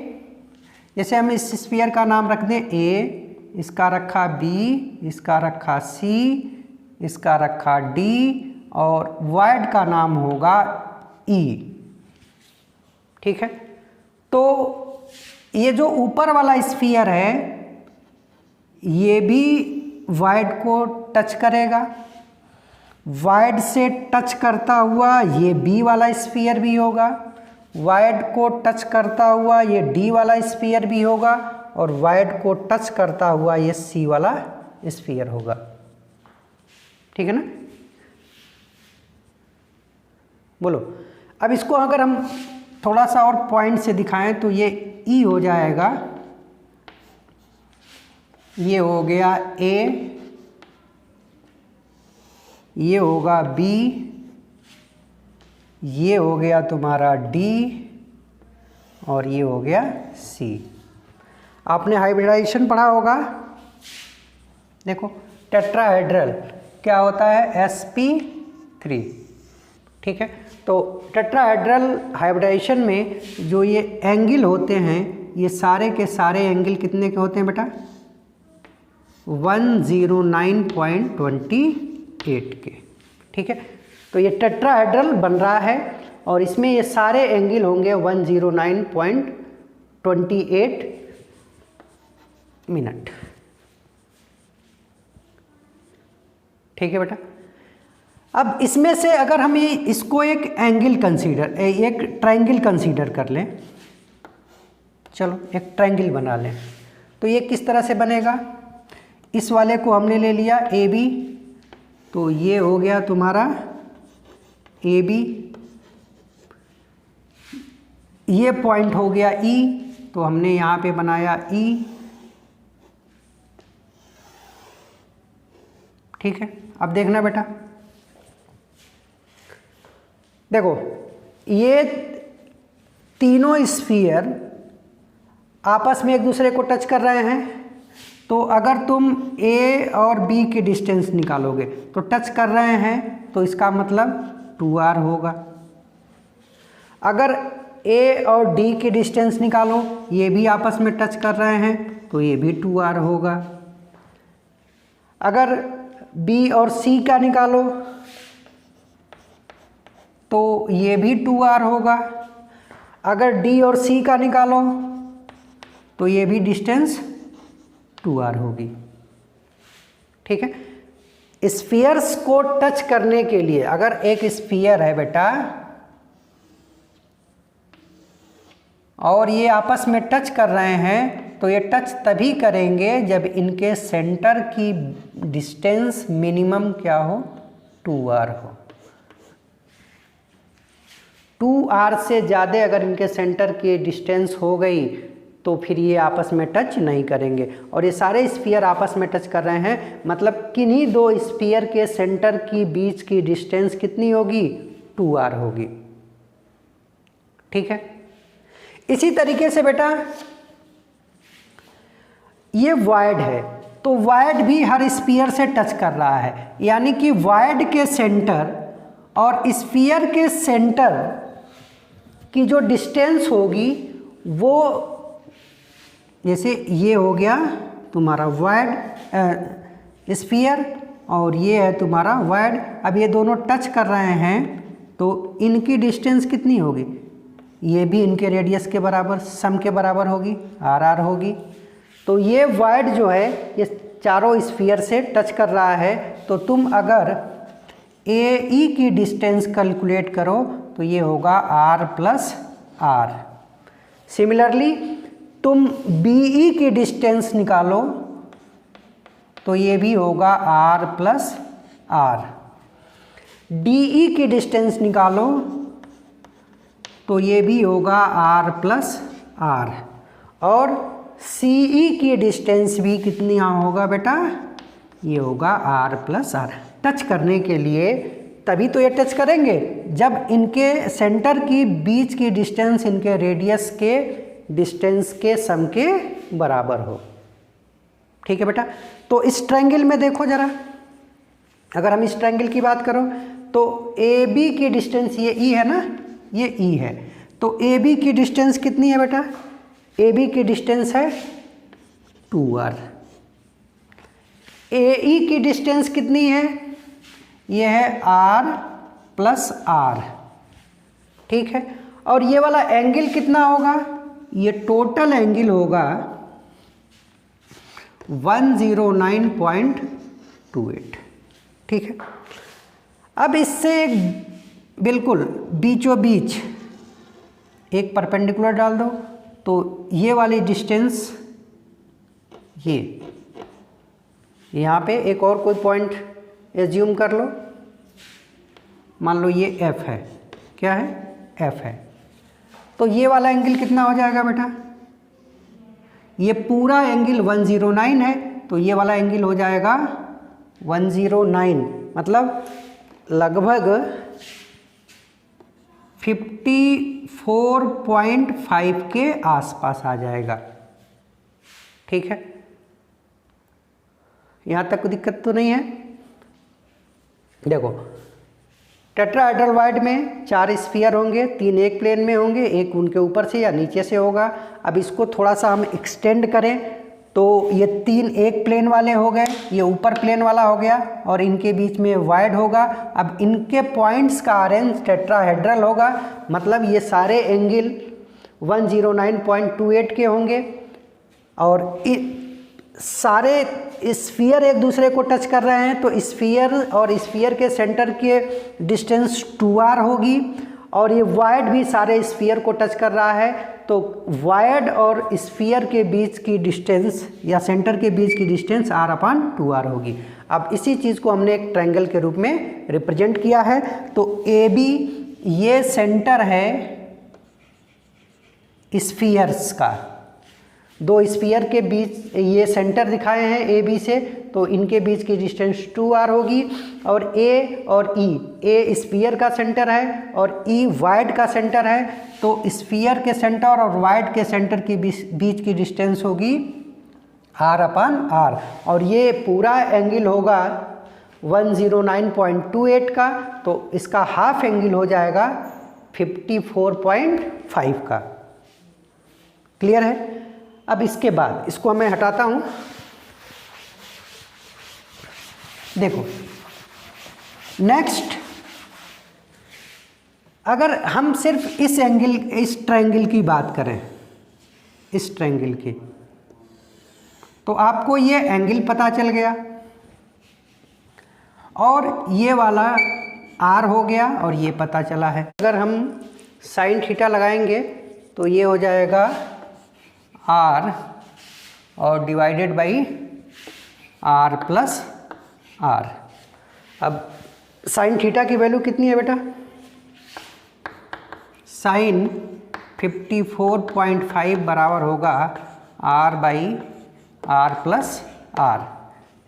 जैसे हम इस स्फीयर का नाम रख दें ए, इसका रखा बी, इसका रखा सी, इसका रखा डी, और वाइड का नाम होगा ई, ठीक है। तो ये जो ऊपर वाला स्फीयर है ये भी वाइड को टच करेगा, वाइड से टच करता हुआ ये बी वाला स्फीयर भी होगा, वाइड को टच करता हुआ ये डी वाला स्फीयर भी होगा, और वाइड को टच करता हुआ ये सी वाला स्फीयर होगा, ठीक है ना। बोलो, अब इसको अगर हम थोड़ा सा और पॉइंट से दिखाएं तो ये ई हो जाएगा, ये हो गया ए, ये होगा बी, ये हो गया तुम्हारा डी, और ये हो गया सी। आपने हाइब्रिडाइजेशन पढ़ा होगा, देखो टेट्राहेड्रल क्या होता है sp3, ठीक है। तो टेट्राहेड्रल हाइब्रिडाइजेशन में जो ये एंगल होते हैं ये सारे के सारे एंगल कितने के होते हैं बेटा, 109.28 के, ठीक है। तो ये टेट्राहेड्रल बन रहा है और इसमें ये सारे एंगल होंगे 109.28 मिनट, ठीक है बेटा। अब इसमें से अगर हम ये इसको एक एंगल कंसीडर, एक ट्रायंगल कंसीडर कर लें, चलो एक ट्रायंगल बना लें, तो ये किस तरह से बनेगा। इस वाले को हमने ले लिया ए बी, तो ये हो गया तुम्हारा ए बी, ये पॉइंट हो गया ई, तो हमने यहाँ पे बनाया ई, ठीक है। अब देखना बेटा, देखो ये तीनों स्फीयर आपस में एक दूसरे को टच कर रहे हैं, तो अगर तुम ए और बी की डिस्टेंस निकालोगे तो टच कर रहे हैं, तो इसका मतलब 2r होगा। अगर ए और डी की डिस्टेंस निकालो, ये भी आपस में टच कर रहे हैं, तो ये भी 2r होगा। अगर बी और सी का निकालो तो ये भी 2r होगा। अगर डी और सी का निकालो तो ये भी डिस्टेंस 2r होगी, ठीक है। स्फीयर्स को टच करने के लिए, अगर एक स्फीयर है बेटा और ये आपस में टच कर रहे हैं, तो ये टच तभी करेंगे जब इनके सेंटर की डिस्टेंस मिनिमम क्या हो, 2r हो। 2r से ज़्यादा अगर इनके सेंटर की डिस्टेंस हो गई तो फिर ये आपस में टच नहीं करेंगे। और ये सारे स्फीयर आपस में टच कर रहे हैं, मतलब किन्हीं दो स्फीयर के सेंटर की बीच की डिस्टेंस कितनी होगी, 2r होगी, ठीक है। इसी तरीके से बेटा ये वाइड है, तो वायड भी हर स्फीयर से टच कर रहा है, यानी कि वायड के सेंटर और स्फीयर के सेंटर की जो डिस्टेंस होगी वो, जैसे ये हो गया तुम्हारा वायड स्फीयर और ये है तुम्हारा वायड। अब ये दोनों टच कर रहे हैं तो इनकी डिस्टेंस कितनी होगी, ये भी इनके रेडियस के बराबर, सम के बराबर होगी, आर आर होगी। तो ये वायड जो है ये चारों स्फीयर से टच कर रहा है। तो तुम अगर ए ई की डिस्टेंस कैलकुलेट करो तो ये होगा आर प्लस आर। सिमिलरली तुम बी ई की डिस्टेंस निकालो तो ये भी होगा R plus R. D E की डिस्टेंस निकालो तो ये भी होगा आर प्लस आर। और सी ई की डिस्टेंस भी कितनी यहाँ होगा बेटा, ये होगा आर प्लस आर। टच करने के लिए तभी तो ये टच करेंगे जब इनके सेंटर की बीच की डिस्टेंस इनके रेडियस के डिस्टेंस के सम के बराबर हो। ठीक है बेटा। तो इस ट्रायंगल में देखो जरा, अगर हम इस ट्रायंगल की बात करो तो ए बी की डिस्टेंस, ये ई है ना, ये ई है, तो ए बी की डिस्टेंस कितनी है बेटा, ए बी की डिस्टेंस है 2r। ए ई की डिस्टेंस कितनी है, ये है r प्लस r। ठीक है। और ये वाला एंगल कितना होगा, ये टोटल एंगल होगा 109.28। ठीक है। अब इससे बिल्कुल बीचों बीच एक परपेंडिकुलर डाल दो तो ये वाली डिस्टेंस, ये यहाँ पे एक और कोई पॉइंट एज्यूम कर लो, मान लो ये F है, क्या है, F है। तो ये वाला एंगल कितना हो जाएगा बेटा, ये पूरा एंगल 109 है तो ये वाला एंगल हो जाएगा 109, मतलब लगभग 54.5 के आसपास आ जाएगा। ठीक है। यहाँ तक कोई दिक्कत तो नहीं है। देखो टेट्राहेड्रल वायड में 4 स्फीयर होंगे, 3 एक प्लेन में होंगे, एक उनके ऊपर से या नीचे से होगा। अब इसको थोड़ा सा हम एक्सटेंड करें तो ये 3 एक प्लेन वाले हो गए, ये ऊपर प्लेन वाला हो गया और इनके बीच में वायड होगा। अब इनके पॉइंट्स का अरेंज टेट्राहेड्रल होगा, मतलब ये सारे एंगल 109.28 के होंगे और सारे स्फीयर एक दूसरे को टच कर रहे हैं तो स्फीयर और स्फीयर के सेंटर के डिस्टेंस 2r होगी और ये वायड भी सारे स्फीयर को टच कर रहा है तो वायड और स्फीयर के बीच की डिस्टेंस या सेंटर के बीच की डिस्टेंस r/2r होगी। अब इसी चीज़ को हमने एक ट्रायंगल के रूप में रिप्रेजेंट किया है। तो ए बी ये सेंटर है स्फीयर्स का, 2 स्फीयर के बीच ये सेंटर दिखाए हैं ए बी से, तो इनके बीच की डिस्टेंस 2r होगी। और ए और ई, ए स्फीयर का सेंटर है और ई वायड का सेंटर है, तो स्फीयर के सेंटर और वायड के सेंटर के बीच की डिस्टेंस होगी r/r और ये पूरा एंगल होगा 109.28 का, तो इसका हाफ एंगल हो जाएगा 54.5 का। क्लियर है। अब इसके बाद इसको मैं हटाता हूँ। देखो नेक्स्ट, अगर हम सिर्फ इस एंगल, इस ट्रायंगल की बात करें, इस ट्रायंगल की, तो आपको ये एंगल पता चल गया और ये वाला r हो गया और ये पता चला है। अगर हम साइन थीटा लगाएंगे तो ये हो जाएगा r और divided by r plus r। अब साइन थीटा की वैल्यू कितनी है बेटा, साइन 54.5 बराबर होगा r by r plus r।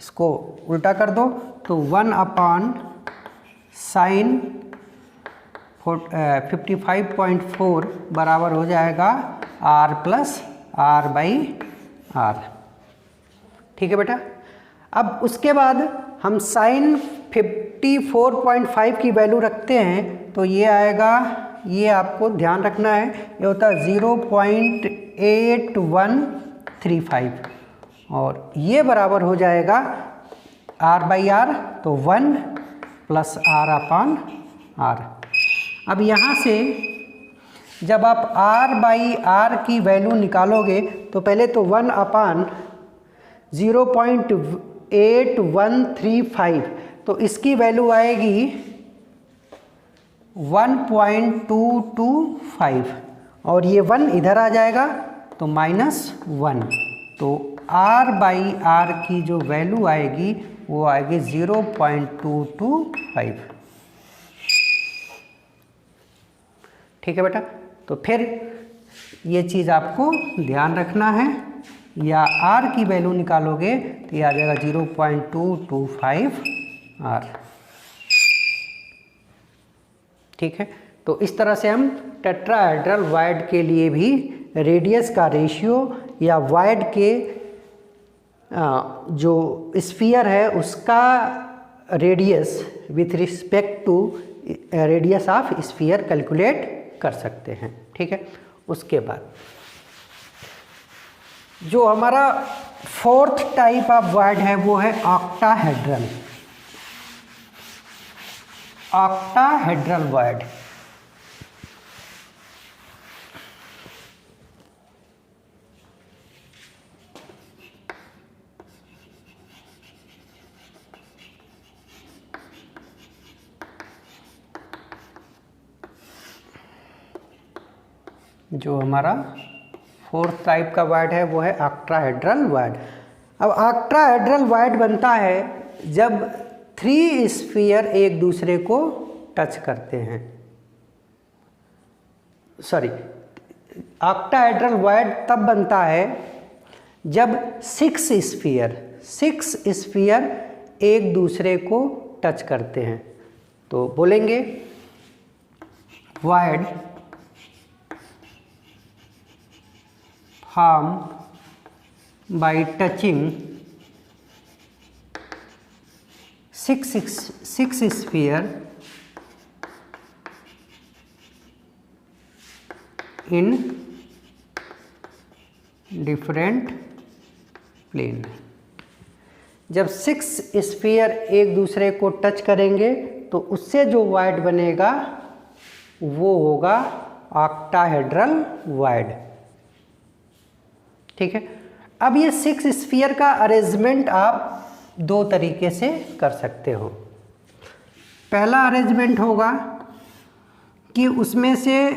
इसको उल्टा कर दो तो 1 साइन 55.4 बराबर हो जाएगा r plus r by r। ठीक है बेटा। अब उसके बाद हम साइन 54.5 की वैल्यू रखते हैं तो ये आएगा, ये आपको ध्यान रखना है, ये होता है 0.8135 और ये बराबर हो जाएगा R/R, तो 1 + R/R। अब यहाँ से जब आप R/R की वैल्यू निकालोगे तो पहले तो 1/0.8135, तो इसकी वैल्यू आएगी 1.225 और ये 1 इधर आ जाएगा तो -1, तो R/R की जो वैल्यू आएगी वो आएगी 0.225। ठीक है बेटा, तो फिर ये चीज़ आपको ध्यान रखना है, या R की वैल्यू निकालोगे तो ये आ जाएगा 0.225 R। ठीक है, तो इस तरह से हम टेट्राहेड्रल वायड के लिए भी रेडियस का रेशियो या वायड के जो स्फीयर है उसका radius with respect to radius of sphere calculate कर सकते हैं। ठीक है, उसके बाद जो हमारा 4th टाइप ऑफ वायड है वो है ऑक्टाहेड्रल। ऑक्टाहेड्रल वायड जो हमारा 4th टाइप का वायड है वो है ऑक्टाहेड्रल वायड। अब ऑक्टाहेड्रल वायड बनता है जब 3 स्फीयर एक दूसरे को टच करते हैं। सॉरी, ऑक्टाहेड्रल वायड तब बनता है जब 6 स्फीयर एक दूसरे को टच करते हैं। तो बोलेंगे wide formed by touching 6 sphere in different plane। जब 6 स्फीयर एक दूसरे को टच करेंगे तो उससे जो वायड बनेगा वो होगा ऑक्टाहेड्रल वायड। ठीक है, अब ये 6 स्फीयर का अरेंजमेंट आप 2 तरीके से कर सकते हो। पहला अरेंजमेंट होगा कि उसमें से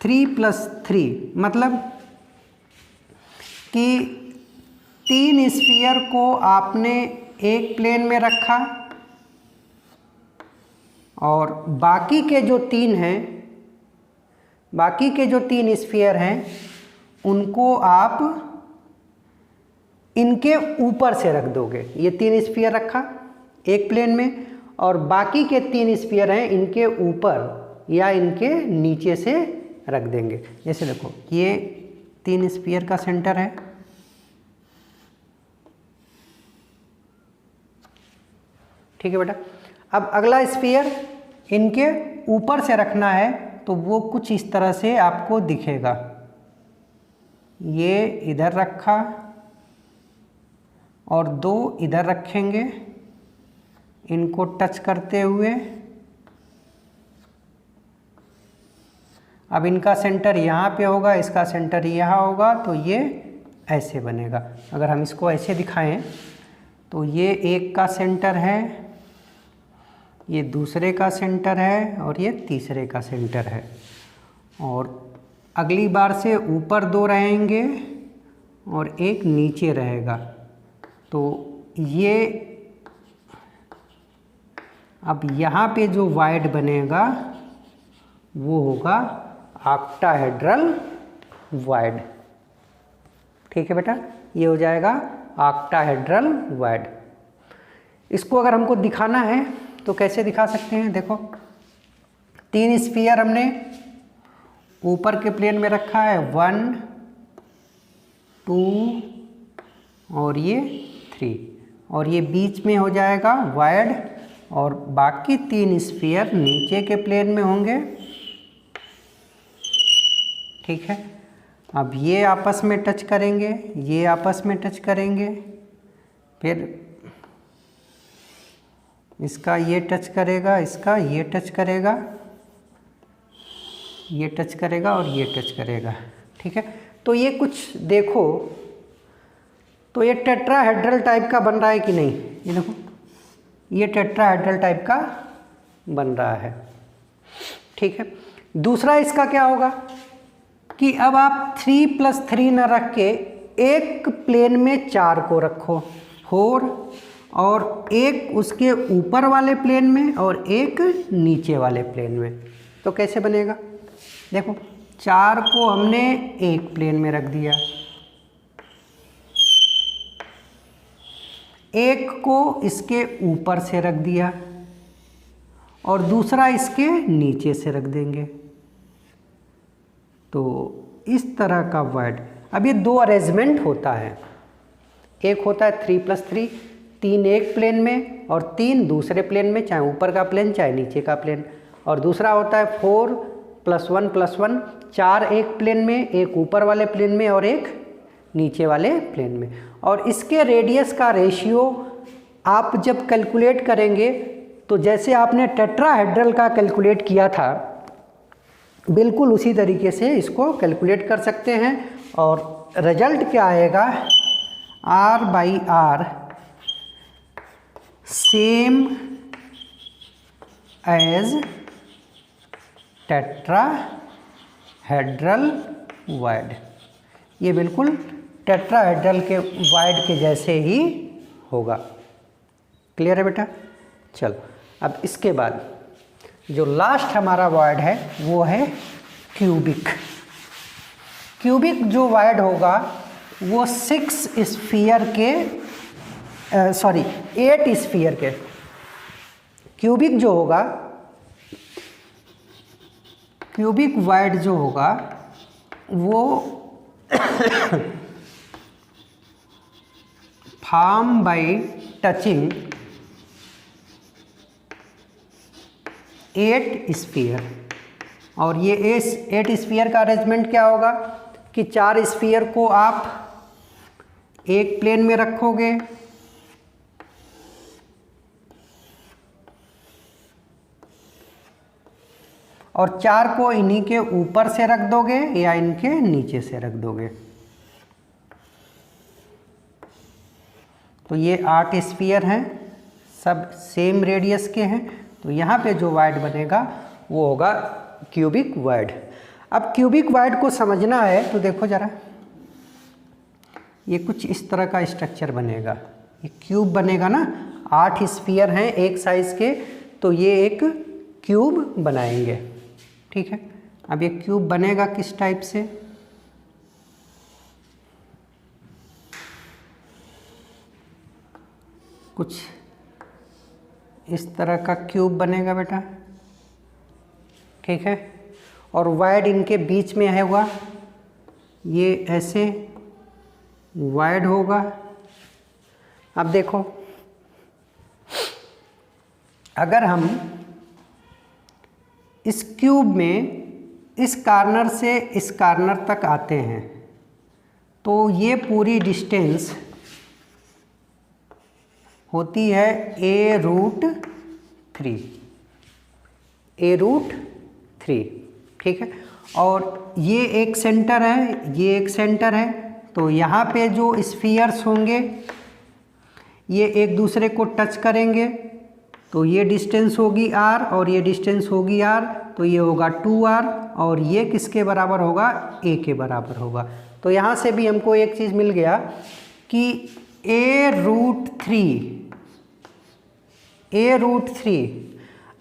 3 + 3 मतलब कि 3 स्फीयर को आपने एक प्लेन में रखा और बाकी के जो 3 स्फीयर हैं उनको आप इनके ऊपर से रख दोगे। ये 3 स्फीयर रखा एक प्लेन में और बाकी के 3 स्फीयर हैं इनके ऊपर या इनके नीचे से रख देंगे। जैसे देखो, ये 3 स्फीयर का सेंटर है, ठीक है बेटा। अब अगला स्फीयर इनके ऊपर से रखना है तो वो कुछ इस तरह से आपको दिखेगा। ये इधर रखा और 2 इधर रखेंगे इनको टच करते हुए। अब इनका सेंटर यहाँ पे होगा, इसका सेंटर यहाँ होगा, तो ये ऐसे बनेगा। अगर हम इसको ऐसे दिखाएं तो ये एक का सेंटर है, ये दूसरे का सेंटर है और ये तीसरे का सेंटर है। और अगली बार से ऊपर 2 रहेंगे और एक नीचे रहेगा। तो ये अब यहाँ पे जो वायड बनेगा वो होगा ऑक्टाहेड्रल वायड। ठीक है बेटा, ये हो जाएगा ऑक्टाहेड्रल वायड। इसको अगर हमको दिखाना है तो कैसे दिखा सकते हैं? देखो, 3 स्फीयर हमने ऊपर के प्लेन में रखा है, 1 2 और ये 3, और ये बीच में हो जाएगा वायड, और बाकी 3 स्फीयर नीचे के प्लेन में होंगे। ठीक है, अब ये आपस में टच करेंगे, ये आपस में टच करेंगे, फिर इसका ये टच करेगा, इसका ये टच करेगा, ये टच करेगा और ये टच करेगा। ठीक है, तो ये कुछ देखो, तो ये टेट्राहेड्रल टाइप का बन रहा है कि नहीं? ये देखो, ये टेट्राहेड्रल टाइप का बन रहा है। ठीक है, दूसरा इसका क्या होगा कि अब आप 3+3 न रख के एक प्लेन में 4 को रखो, 4, और एक उसके ऊपर वाले प्लेन में और एक नीचे वाले प्लेन में। तो कैसे बनेगा? देखो, 4 को हमने एक प्लेन में रख दिया, एक को इसके ऊपर से रख दिया और दूसरा इसके नीचे से रख देंगे। तो इस तरह का वर्ड, अब ये 2 अरेंजमेंट होता है। एक होता है 3+3, 3 एक प्लेन में और 3 दूसरे प्लेन में, चाहे ऊपर का प्लेन चाहे नीचे का प्लेन। और दूसरा होता है 4+1+1, 4 एक प्लेन में, एक ऊपर वाले प्लेन में और एक नीचे वाले प्लेन में। और इसके रेडियस का रेशियो आप जब कैलकुलेट करेंगे तो जैसे आपने टेट्राहेड्रल का कैलकुलेट किया था, बिल्कुल उसी तरीके से इसको कैलकुलेट कर सकते हैं। और रिजल्ट क्या आएगा? R/R same as tetrahedral void. ये बिल्कुल टेट्राहेड्रल के वाइड के जैसे ही होगा। क्लियर है बेटा? चलो, अब इसके बाद जो लास्ट हमारा वर्ड है वो है क्यूबिक। क्यूबिक जो वर्ड होगा वो 8 स्फीयर के क्यूबिक जो होगा, क्यूबिक वर्ड जो होगा वो फॉर्म बाय टचिंग 8 स्फीयर। और ये 8 स्फीयर का अरेंजमेंट क्या होगा कि 4 स्फीयर को आप एक प्लेन में रखोगे, और 4 को इन्हीं के ऊपर से रख दोगे या इनके नीचे से रख दोगे। तो ये 8 स्फीयर हैं, सब सेम रेडियस के हैं। तो यहाँ पे जो वर्ड बनेगा वो होगा क्यूबिक वर्ड। अब क्यूबिक वर्ड को समझना है तो देखो ज़रा, ये कुछ इस तरह का स्ट्रक्चर बनेगा। ये क्यूब बनेगा ना, 8 स्फीयर हैं एक साइज़ के, तो ये एक क्यूब बनाएंगे। ठीक है, अब ये क्यूब बनेगा किस टाइप से? कुछ इस तरह का क्यूब बनेगा बेटा। ठीक है, और वाइड इनके बीच में है हुआ, ये ऐसे वाइड होगा। अब देखो, अगर हम इस क्यूब में इस कॉर्नर से इस कॉर्नर तक आते हैं तो ये पूरी डिस्टेंस होती है a√3। a√3, ठीक है। और ये एक सेंटर है, ये एक सेंटर है, तो यहाँ पे जो स्फीयर्स होंगे ये एक दूसरे को टच करेंगे, तो ये डिस्टेंस होगी r और ये डिस्टेंस होगी r, तो ये होगा 2r, और ये किसके बराबर होगा? a के बराबर होगा। तो यहाँ से भी हमको एक चीज़ मिल गया कि a√3।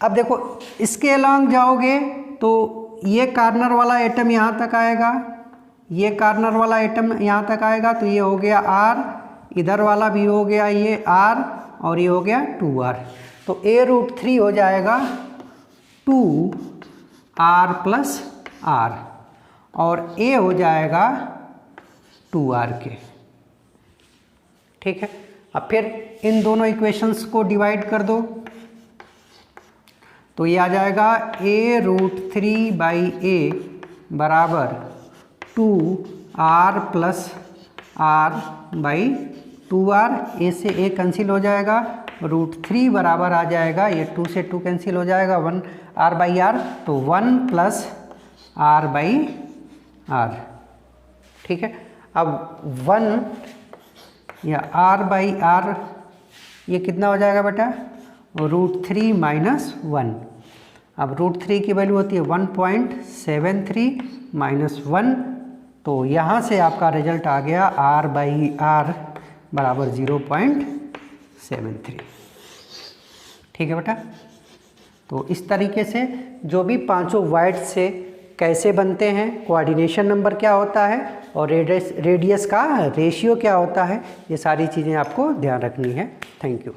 अब देखो इसके अलॉन्ग जाओगे तो ये कॉर्नर वाला एटम यहाँ तक आएगा, ये कॉर्नर वाला एटम यहाँ तक आएगा, तो ये हो गया r, इधर वाला भी हो गया ये r, और ये हो गया 2r। तो a√3 हो जाएगा 2r + r, और a हो जाएगा 2r के। ठीक है, अब फिर इन दोनों इक्वेशंस को डिवाइड कर दो, तो ये आ जाएगा a√3/a बराबर 2r + r/2r। a से a कैंसिल हो जाएगा, √3 बराबर आ जाएगा, ये 2 से 2 कैंसिल हो जाएगा, 1 r/r, तो 1 + r/r। ठीक है, अब 1 या r/r ये कितना हो जाएगा बेटा, √3 - 1। अब √3 की वैल्यू होती है 1.73 - 1, तो यहाँ से आपका रिजल्ट आ गया r/r बराबर 0.73। ठीक है बेटा, तो इस तरीके से जो भी पांचों वाइड्स से कैसे बनते हैं, कोऑर्डिनेशन नंबर क्या होता है और रेडियस का रेशियो क्या होता है, ये सारी चीज़ें आपको ध्यान रखनी है। Thank you.